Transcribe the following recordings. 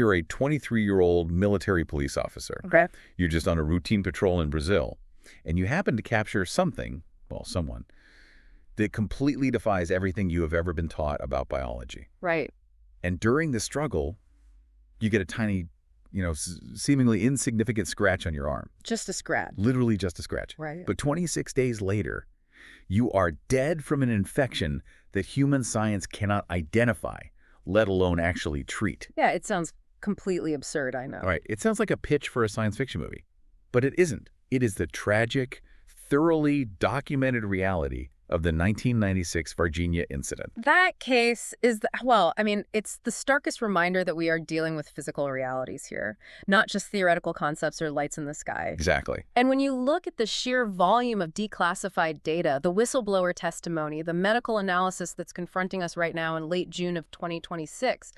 you're a 23-year-old military police officer. Okay. You're just on a routine patrol in Brazil, and you happen to capture something, well, someone, that completely defies everything you have ever been taught about biology. Right. And during the struggle, you get a tiny, seemingly insignificant scratch on your arm. Just a scratch. Literally just a scratch. Right. But 26 days later, you are dead from an infection that human science cannot identify, let alone actually treat. Yeah, it sounds completely absurd, I know. All right, it sounds like a pitch for a science fiction movie, but it isn't. It is the tragic, thoroughly documented reality of the 1996 Varginha incident. That case is, it's the starkest reminder that we are dealing with physical realities here, not just theoretical concepts or lights in the sky. Exactly. And when you look at the sheer volume of declassified data, the whistleblower testimony, the medical analysis that's confronting us right now in late June of 2026,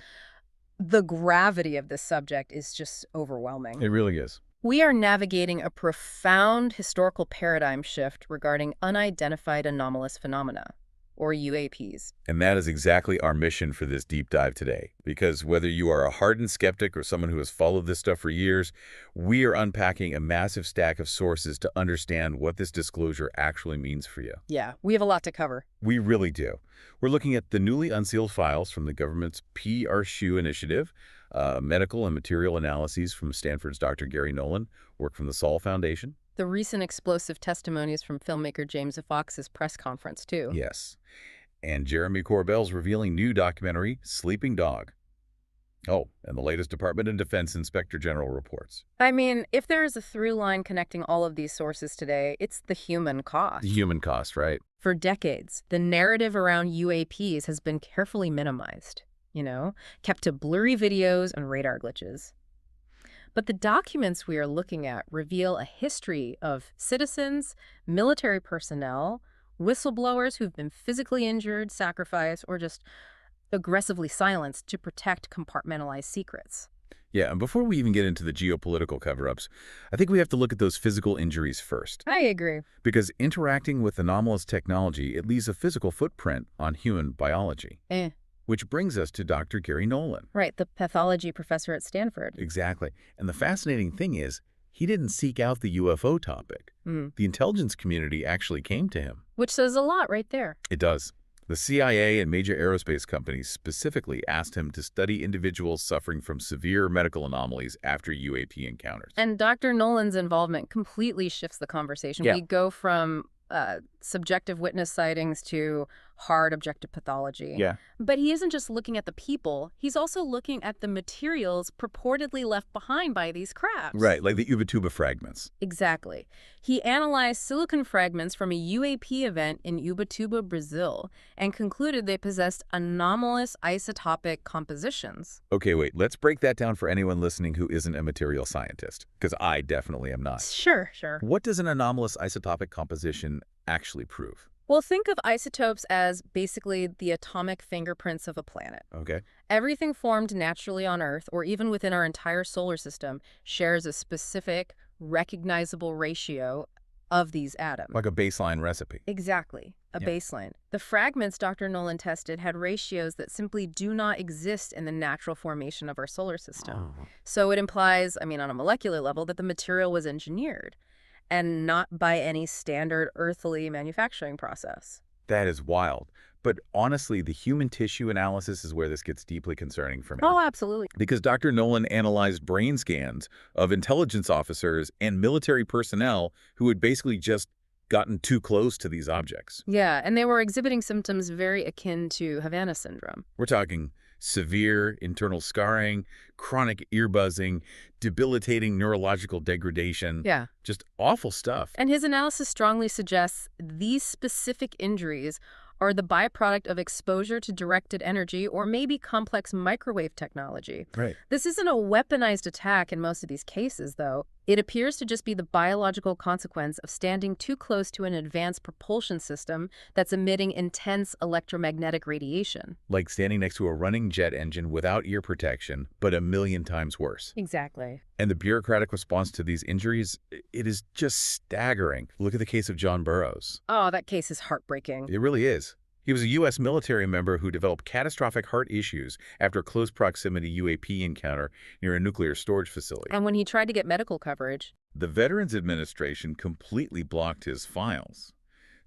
the gravity of this subject is just overwhelming. It really is. We are navigating a profound historical paradigm shift regarding unidentified anomalous phenomena, or UAPs. And that is exactly our mission for this deep dive today. Because whether you are a hardened skeptic or someone who has followed this stuff for years, we are unpacking a massive stack of sources to understand what this disclosure actually means for you. Yeah, we have a lot to cover. We really do. We're looking at the newly unsealed files from the government's PRSU initiative, medical and material analyses from Stanford's Dr. Gary Nolan, work from the Saul Foundation. The recent explosive testimonies from filmmaker James Fox's press conference, too. Yes. And Jeremy Corbell's revealing new documentary, Sleeping Dog. Oh, and the latest Department of Defense Inspector General reports. I mean, if there is a through line connecting all of these sources today, it's the human cost. The human cost, right? For decades, the narrative around UAPs has been carefully minimized, kept to blurry videos and radar glitches. But the documents we are looking at reveal a history of citizens, military personnel, whistleblowers who've been physically injured, sacrificed, or just aggressively silenced to protect compartmentalized secrets. Yeah, and before we even get into the geopolitical cover-ups, I think we have to look at those physical injuries first. I agree. Because interacting with anomalous technology, it leaves a physical footprint on human biology. Which brings us to Dr. Gary Nolan. Right, the pathology professor at Stanford. Exactly. And the fascinating thing is, he didn't seek out the UFO topic. The intelligence community actually came to him. Which says a lot right there. It does. The CIA and major aerospace companies specifically asked him to study individuals suffering from severe medical anomalies after UAP encounters. And Dr. Nolan's involvement completely shifts the conversation. Yeah. We go from subjective witness sightings to hard objective pathology. Yeah. But he isn't just looking at the people, he's also looking at the materials purportedly left behind by these crafts. Right, like the Ubatuba fragments. Exactly. He analyzed silicon fragments from a UAP event in Ubatuba, Brazil, and concluded they possessed anomalous isotopic compositions. Okay, wait, let's break that down for anyone listening who isn't a material scientist, because I definitely am not. Sure. What does an anomalous isotopic composition actually prove? Well, think of isotopes as basically the atomic fingerprints of a planet. Okay. Everything formed naturally on Earth, or even within our entire solar system, shares a specific, recognizable ratio of these atoms. Like a baseline recipe. Exactly. A baseline. The fragments Dr. Nolan tested had ratios that simply do not exist in the natural formation of our solar system. So it implies, on a molecular level, that the material was engineered and not by any standard earthly manufacturing process. That is wild. But honestly, the human tissue analysis is where this gets deeply concerning for me. Oh, absolutely. Because Dr. Nolan analyzed brain scans of intelligence officers and military personnel who had basically just gotten too close to these objects. Yeah, and they were exhibiting symptoms very akin to Havana syndrome. We're talking severe internal scarring, chronic ear buzzing, debilitating neurological degradation. Yeah. Just awful stuff. And his analysis strongly suggests these specific injuries are the byproduct of exposure to directed energy or maybe complex microwave technology. Right. This isn't a weaponized attack in most of these cases, though. It appears to just be the biological consequence of standing too close to an advanced propulsion system that's emitting intense electromagnetic radiation. Like standing next to a running jet engine without ear protection, but a million times worse. Exactly. And the bureaucratic response to these injuries, it is just staggering. Look at the case of John Burroughs. Oh, that case is heartbreaking. It really is. He was a U.S. military member who developed catastrophic heart issues after a close proximity UAP encounter near a nuclear storage facility. And when he tried to get medical coverage, The Veterans Administration completely blocked his files.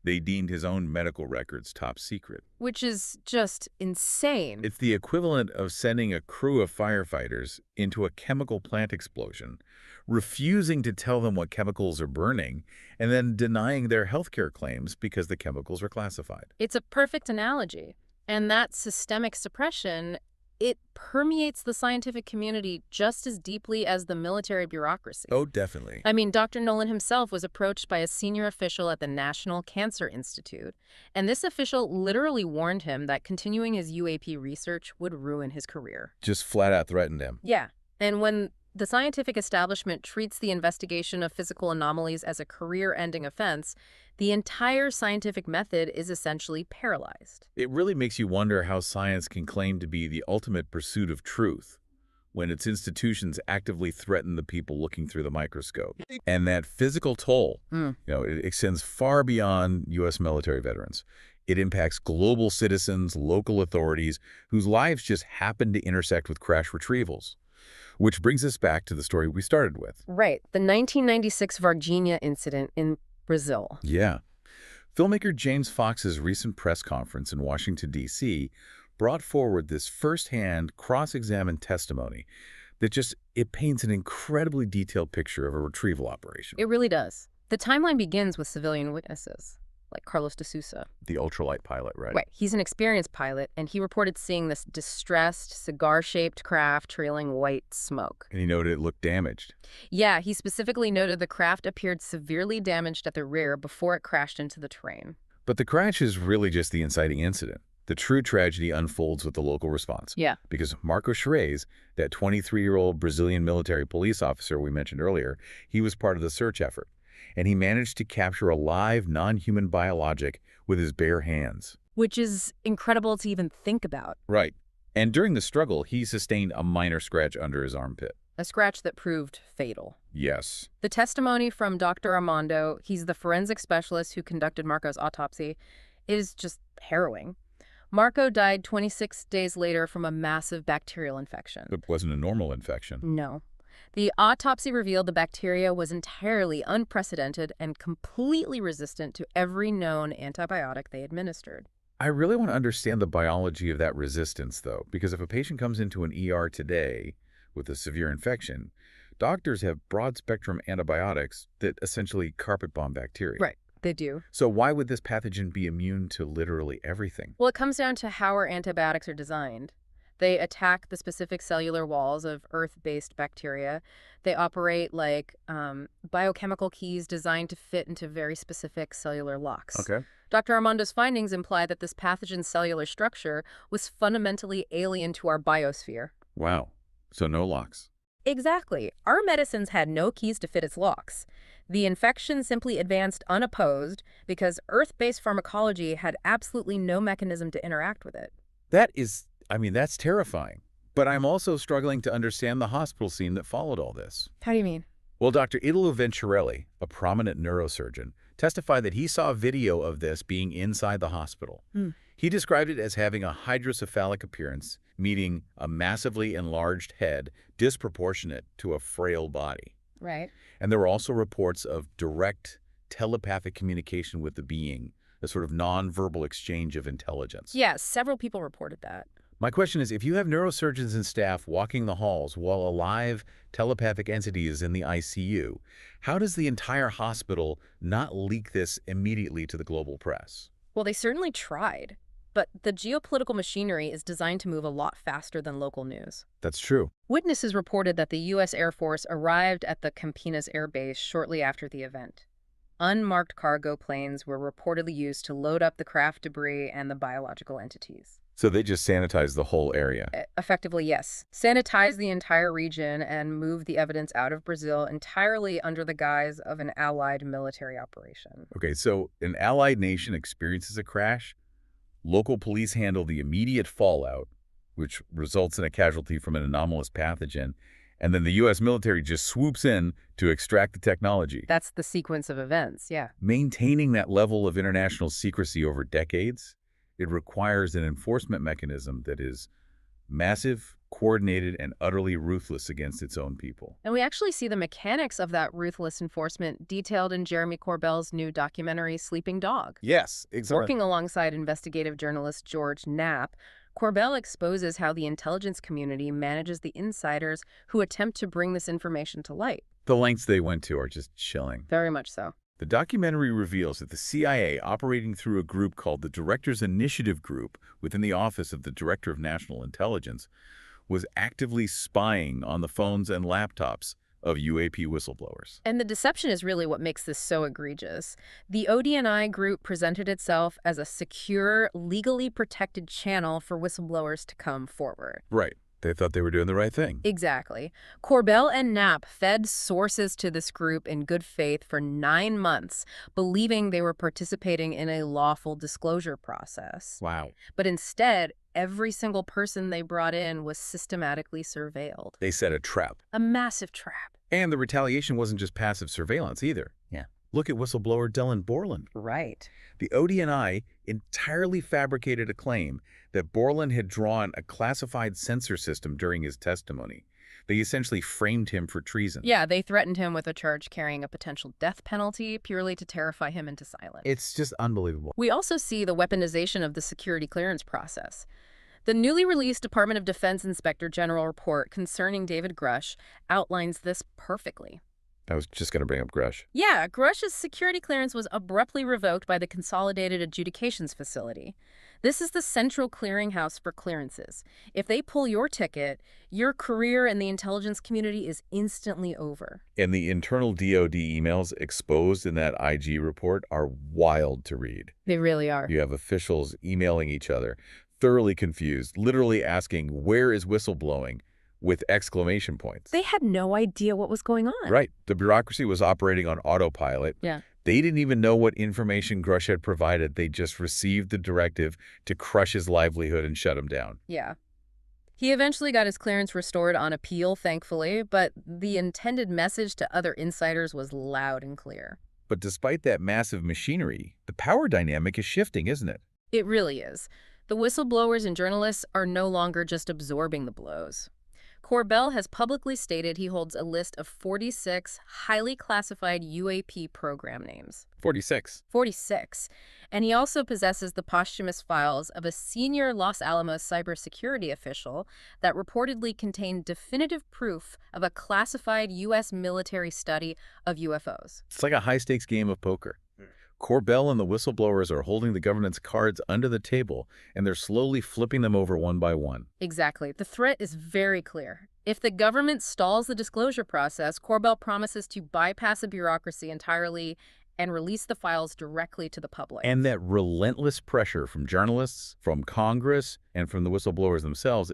They deemed his own medical records top secret. which is just insane. It's the equivalent of sending a crew of firefighters into a chemical plant explosion, refusing to tell them what chemicals are burning, and then denying their healthcare claims because the chemicals are classified. It's a perfect analogy. And that systemic suppression, it permeates the scientific community just as deeply as the military bureaucracy. Oh, definitely. I mean, Dr. Nolan himself was approached by a senior official at the National Cancer Institute, and this official literally warned him that continuing his UAP research would ruin his career. Just flat out threatened him. Yeah, and when the scientific establishment treats the investigation of physical anomalies as a career-ending offense, the entire scientific method is essentially paralyzed. It really makes you wonder how science can claim to be the ultimate pursuit of truth when its institutions actively threaten the people looking through the microscope. And that physical toll, it extends far beyond U.S. military veterans. It impacts global citizens, local authorities, whose lives just happen to intersect with crash retrievals. Which brings us back to the story we started with. Right, the 1996 Varginha incident in Brazil. Yeah. Filmmaker James Fox's recent press conference in Washington, D.C. brought forward this firsthand cross-examined testimony that it paints an incredibly detailed picture of a retrieval operation. It really does. The timeline begins with civilian witnesses, like Carlos de Sousa. The ultralight pilot, right? Right. He's an experienced pilot, and he reported seeing this distressed, cigar-shaped craft trailing white smoke. And he noted it looked damaged. Yeah, he specifically noted the craft appeared severely damaged at the rear before it crashed into the terrain. But the crash is really just the inciting incident. The true tragedy unfolds with the local response. Yeah. Because Marco Chereese, that 23-year-old Brazilian military police officer we mentioned earlier, he was part of the search effort. And he managed to capture a live, non-human biologic with his bare hands. Which is incredible to even think about. Right. And during the struggle, he sustained a minor scratch under his armpit. A scratch that proved fatal. Yes. The testimony from Dr. Armando, he's the forensic specialist who conducted Marco's autopsy, is just harrowing. Marco died 26 days later from a massive bacterial infection. It wasn't a normal infection. No. The autopsy revealed the bacteria was entirely unprecedented and completely resistant to every known antibiotic they administered. I really want to understand the biology of that resistance, though, because if a patient comes into an ER today with a severe infection, doctors have broad-spectrum antibiotics that essentially carpet bomb bacteria. Right, they do. So why would this pathogen be immune to literally everything? Well, it comes down to how our antibiotics are designed. They attack the specific cellular walls of Earth-based bacteria. They operate like biochemical keys designed to fit into very specific cellular locks. Okay. Dr. Armando's findings imply that this pathogen's cellular structure was fundamentally alien to our biosphere. Wow. So no locks. Exactly. Our medicines had no keys to fit its locks. The infection simply advanced unopposed because Earth-based pharmacology had absolutely no mechanism to interact with it. That's terrifying. But I'm also struggling to understand the hospital scene that followed all this. How do you mean? Well, Dr. Italo Venturelli, a prominent neurosurgeon, testified that he saw a video of this being inside the hospital. He described it as having a hydrocephalic appearance, meaning a massively enlarged head disproportionate to a frail body. Right. And there were also reports of direct telepathic communication with the being, a sort of nonverbal exchange of intelligence. Yeah, several people reported that. My question is, if you have neurosurgeons and staff walking the halls while a live telepathic entity is in the ICU, how does the entire hospital not leak this immediately to the global press? Well, they certainly tried. But the geopolitical machinery is designed to move a lot faster than local news. That's true. Witnesses reported that the U.S. Air Force arrived at the Campinas Air Base shortly after the event. Unmarked cargo planes were reportedly used to load up the craft debris and the biological entities. So they just sanitized the whole area. Effectively, yes. Sanitized the entire region and moved the evidence out of Brazil entirely under the guise of an allied military operation. Okay, so an allied nation experiences a crash. Local police handle the immediate fallout, which results in a casualty from an anomalous pathogen. And then the U.S. military just swoops in to extract the technology. That's the sequence of events, yeah. Maintaining that level of international secrecy over decades, It requires an enforcement mechanism that is massive, coordinated, and utterly ruthless against its own people. And we actually see the mechanics of that ruthless enforcement detailed in Jeremy Corbell's new documentary, Sleeping Dog. Yes, exactly. Working alongside investigative journalist George Knapp, Corbell exposes how the intelligence community manages the insiders who attempt to bring this information to light. The lengths they went to are just chilling. Very much so. The documentary reveals that the CIA, operating through a group called the Directors Initiative Group within the Office of the Director of National Intelligence, was actively spying on the phones and laptops of UAP whistleblowers. And the deception is really what makes this so egregious. The ODNI group presented itself as a secure, legally protected channel for whistleblowers to come forward. Right. They thought they were doing the right thing. Exactly. Corbell and Knapp fed sources to this group in good faith for 9 months, believing they were participating in a lawful disclosure process. Wow. But instead, every single person they brought in was systematically surveilled. They set a trap. A massive trap. And the retaliation wasn't just passive surveillance either. Yeah. Look at whistleblower Dylan Borland. Right. The ODNI entirely fabricated a claim that Borland had drawn a classified sensor system during his testimony. They essentially framed him for treason. Yeah, they threatened him with a charge carrying a potential death penalty purely to terrify him into silence. It's just unbelievable. We also see the weaponization of the security clearance process. The newly released Department of Defense Inspector General report concerning David Grush outlines this perfectly. I was just going to bring up Grush. Yeah, Grush's security clearance was abruptly revoked by the Consolidated Adjudications Facility. This is the central clearinghouse for clearances. If they pull your ticket, your career in the intelligence community is instantly over. And the internal DoD emails exposed in that IG report are wild to read. They really are. You have officials emailing each other, thoroughly confused, literally asking, "Where is whistleblowing?" with exclamation points. They had no idea what was going on. Right. The bureaucracy was operating on autopilot. Yeah. They didn't even know what information Grush had provided. They just received the directive to crush his livelihood and shut him down. Yeah. He eventually got his clearance restored on appeal, thankfully, but the intended message to other insiders was loud and clear. But despite that massive machinery, the power dynamic is shifting, isn't it? It really is. The whistleblowers and journalists are no longer just absorbing the blows. Corbell has publicly stated he holds a list of 46 highly classified UAP program names. 46. 46. And he also possesses the posthumous files of a senior Los Alamos cybersecurity official that reportedly contained definitive proof of a classified U.S. military study of UFOs. It's like a high-stakes game of poker. Corbell and the whistleblowers are holding the government's cards under the table, and they're slowly flipping them over one by one. Exactly. The threat is very clear. If the government stalls the disclosure process, Corbell promises to bypass the bureaucracy entirely and release the files directly to the public. And that relentless pressure from journalists, from Congress, and from the whistleblowers themselves,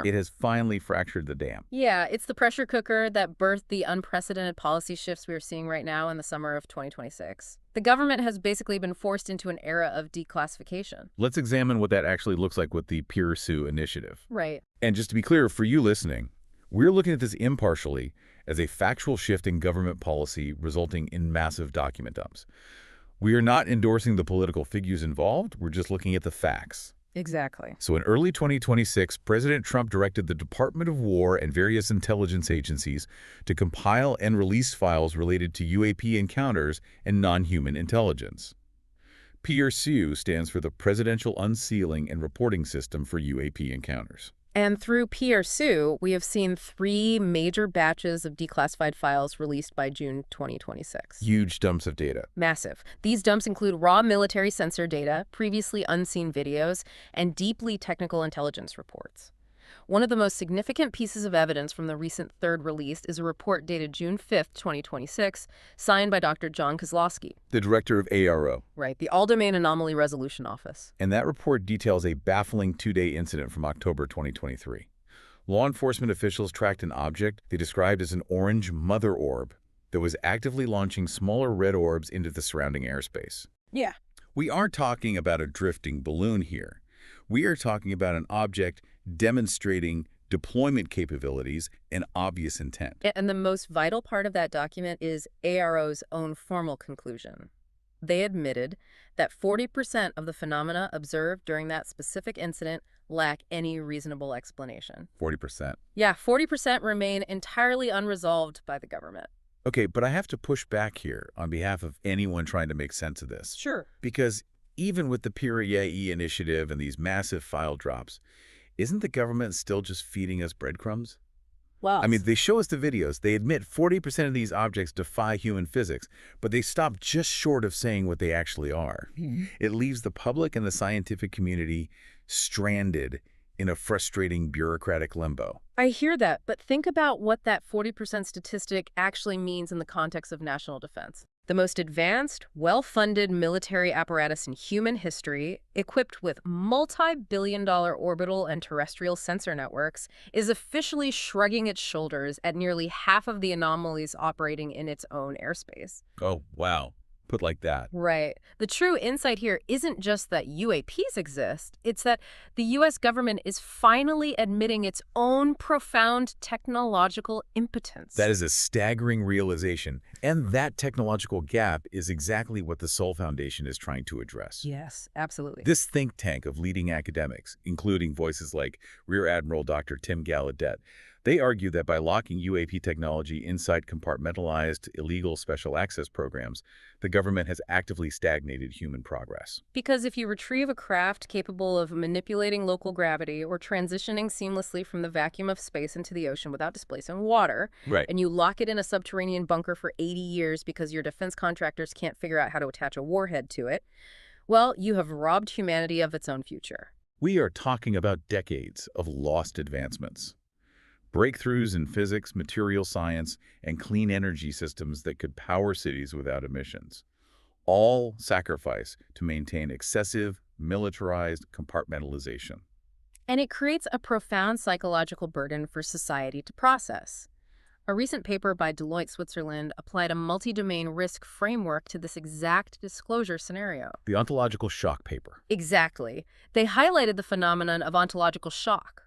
it has finally fractured the dam. Yeah, it's the pressure cooker that birthed the unprecedented policy shifts we're seeing right now in the summer of 2026. The government has basically been forced into an era of declassification. Let's examine what that actually looks like with the Peer Sue initiative. Right. And just to be clear, for you listening, we're looking at this impartially as a factual shift in government policy resulting in massive document dumps. We are not endorsing the political figures involved. We're just looking at the facts. Exactly. So in early 2026, President Trump directed the Department of War and various intelligence agencies to compile and release files related to UAP encounters and non-human intelligence. PRSU stands for the Presidential Unsealing and Reporting System for UAP Encounters. And through PRSU, we have seen 3 major batches of declassified files released by June 2026. Huge dumps of data. Massive. These dumps include raw military sensor data, previously unseen videos, and deeply technical intelligence reports. One of the most significant pieces of evidence from the recent third release is a report dated June 5th, 2026, signed by Dr. John Kozlowski, The director of AARO. right, the All-Domain Anomaly Resolution Office. And that report details a baffling 2-day incident from October 2023. Law enforcement officials tracked an object they described as an orange mother orb that was actively launching smaller red orbs into the surrounding airspace. Yeah. We aren't talking about a drifting balloon here. We are talking about an object demonstrating deployment capabilities and obvious intent. And the most vital part of that document is AARO's own formal conclusion. They admitted that 40% of the phenomena observed during that specific incident lack any reasonable explanation. 40%. Yeah, 40% remain entirely unresolved by the government. Okay, but I have to push back here on behalf of anyone trying to make sense of this. Sure. Because even with the Piri initiative and these massive file drops, isn't the government still just feeding us breadcrumbs? Well, I mean, they show us the videos. They admit 40% of these objects defy human physics, but they stop just short of saying what they actually are. It leaves the public and the scientific community stranded in a frustrating bureaucratic limbo. I hear that, but think about what that 40% statistic actually means in the context of national defense. The most advanced, well-funded military apparatus in human history, equipped with multi-billion-dollar orbital and terrestrial sensor networks, is officially shrugging its shoulders at nearly half of the anomalies operating in its own airspace. Oh, wow. Put like that. Right. The true insight here isn't just that UAPs exist, it's that the U.S. government is finally admitting its own profound technological impotence. That is a staggering realization, and that technological gap is exactly what the Sol Foundation is trying to address. Yes, absolutely. This think tank of leading academics, including voices like Rear Admiral Dr. Tim Gallaudet, they argue that by locking UAP technology inside compartmentalized, illegal special access programs, the government has actively stagnated human progress. Because if you retrieve a craft capable of manipulating local gravity or transitioning seamlessly from the vacuum of space into the ocean without displacing water, Right. and you lock it in a subterranean bunker for 80 years because your defense contractors can't figure out how to attach a warhead to it, well, you have robbed humanity of its own future. We are talking about decades of lost advancements. Breakthroughs in physics, material science, and clean energy systems that could power cities without emissions. All sacrificed to maintain excessive, militarized compartmentalization. And it creates a profound psychological burden for society to process. A recent paper by Deloitte Switzerland applied a multi-domain risk framework to this exact disclosure scenario. The ontological shock paper. Exactly. They highlighted the phenomenon of ontological shock.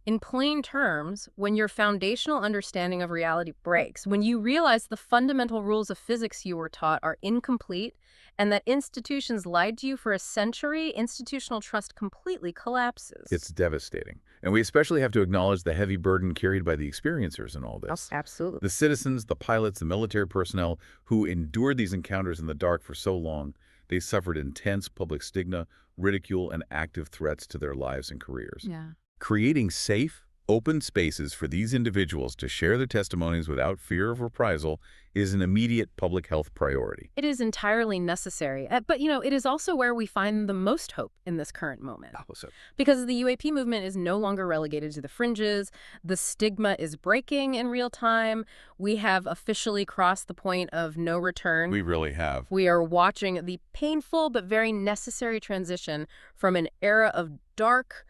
In plain terms, when your foundational understanding of reality breaks, when you realize the fundamental rules of physics you were taught are incomplete and that institutions lied to you for a century, institutional trust completely collapses. It's devastating. And we especially have to acknowledge the heavy burden carried by the experiencers in all this. Absolutely. The citizens, the pilots, the military personnel who endured these encounters in the dark for so long, they suffered intense public stigma, ridicule, and active threats to their lives and careers. Yeah. Creating safe, open spaces for these individuals to share their testimonies without fear of reprisal is an immediate public health priority. It is entirely necessary. But, it is also where we find the most hope in this current moment. Opposite. Because the UAP movement is no longer relegated to the fringes. The stigma is breaking in real time. We have officially crossed the point of no return. We really have. We are watching the painful but very necessary transition from an era of dark,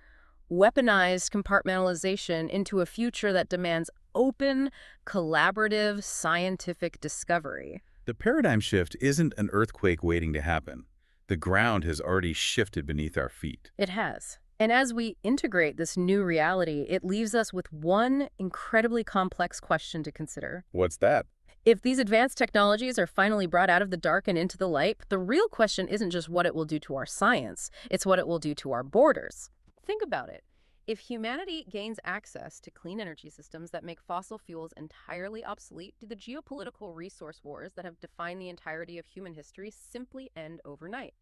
weaponized compartmentalization into a future that demands open, collaborative, scientific discovery. The paradigm shift isn't an earthquake waiting to happen. The ground has already shifted beneath our feet. It has. And as we integrate this new reality, it leaves us with one incredibly complex question to consider. What's that? If these advanced technologies are finally brought out of the dark and into the light, the real question isn't just what it will do to our science, it's what it will do to our borders. Think about it. If humanity gains access to clean energy systems that make fossil fuels entirely obsolete, do the geopolitical resource wars that have defined the entirety of human history simply end overnight?